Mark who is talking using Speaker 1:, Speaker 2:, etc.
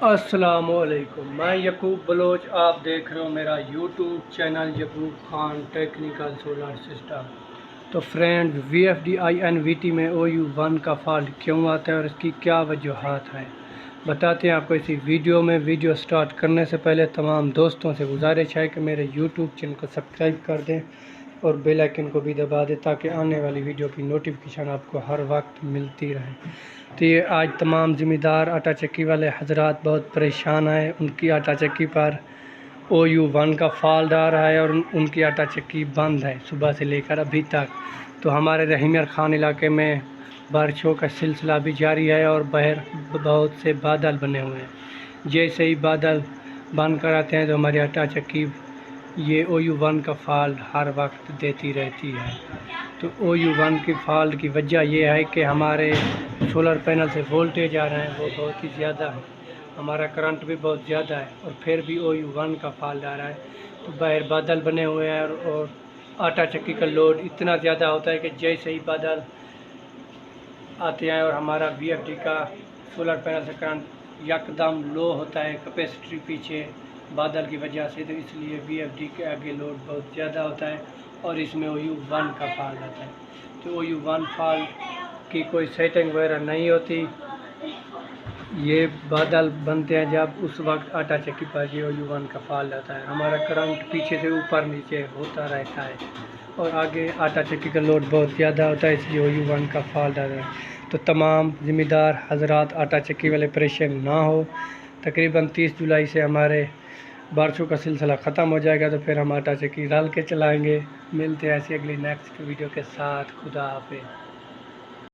Speaker 1: السلام علیکم، میں یعقوب بلوچ، آپ دیکھ رہے ہو میرا یوٹیوب چینل یعقوب خان ٹیکنیکل سولر سسٹم۔ تو فرینڈ VFD-INVT میں OU1 کا فالٹ کیوں آتا ہے اور اس کی کیا وجوہات ہیں بتاتے ہیں آپ کو اسی ویڈیو میں۔ ویڈیو سٹارٹ کرنے سے پہلے تمام دوستوں سے گزارش ہے کہ میرے یوٹیوب چینل کو سبسکرائب کر دیں اور بیل آئیکن کو بھی دبا دیں تاکہ آنے والی ویڈیو کی نوٹیفیکیشن آپ کو ہر وقت ملتی رہے۔ تو یہ آج تمام ذمہ دار آٹا چکی والے حضرات بہت پریشان ہیں، ان کی آٹا چکی پر OU1 کا فالٹ آ رہا ہے اور ان کی آٹا چکی بند ہے صبح سے لے کر ابھی تک۔ تو ہمارے رحیم خان علاقے میں بارشوں کا سلسلہ بھی جاری ہے اور باہر بہت سے بادل بنے ہوئے ہیں۔ جیسے ہی بادل بند کراتے ہیں تو ہماری آٹا چکی یہ OU1 کا فالٹ ہر وقت دیتی رہتی ہے۔ تو OU1 کی فالٹ کی وجہ یہ ہے کہ ہمارے سولر پینل سے وولٹیج آ رہے ہیں وہ بہت ہی زیادہ ہے، ہمارا کرنٹ بھی بہت زیادہ ہے اور پھر بھی OU1 کا فالٹ آ رہا ہے۔ تو باہر بادل بنے ہوئے ہیں اور آٹا چکی کا لوڈ اتنا زیادہ ہوتا ہے کہ جیسے ہی بادل آتے ہیں اور ہمارا VFD کا سولر پینل سے کرنٹ یکدم لو ہوتا ہے کیپیسٹی پیچھے بادل کی وجہ سے، تو اس لیے VFD کے آگے لوڈ بہت زیادہ ہوتا ہے اور اس میں OU1 کا فالٹ آتا ہے۔ تو OU1 فالٹ کی کوئی سیٹنگ وغیرہ نہیں ہوتی، یہ بادل بنتے ہیں جب اس وقت آٹا چکی پر یہ OU1 کا فالٹ آتا ہے، ہمارا کرنٹ پیچھے سے اوپر نیچے ہوتا رہتا ہے اور آگے آٹا چکی کا لوڈ بہت زیادہ ہوتا ہے، اس لیے OU1 کا فالٹ آتا ہے۔ تو تمام ذمہ دار حضرات آٹا چکی والے پریشان نہ ہو، تقریباً 30 جولائی سے ہمارے بارشوں کا سلسلہ ختم ہو جائے گا تو پھر ہم آٹا چکی ڈال کے چلائیں گے۔ ملتے ہیں ایسی اگلی نیکسٹ ویڈیو کے ساتھ، خدا حافظ۔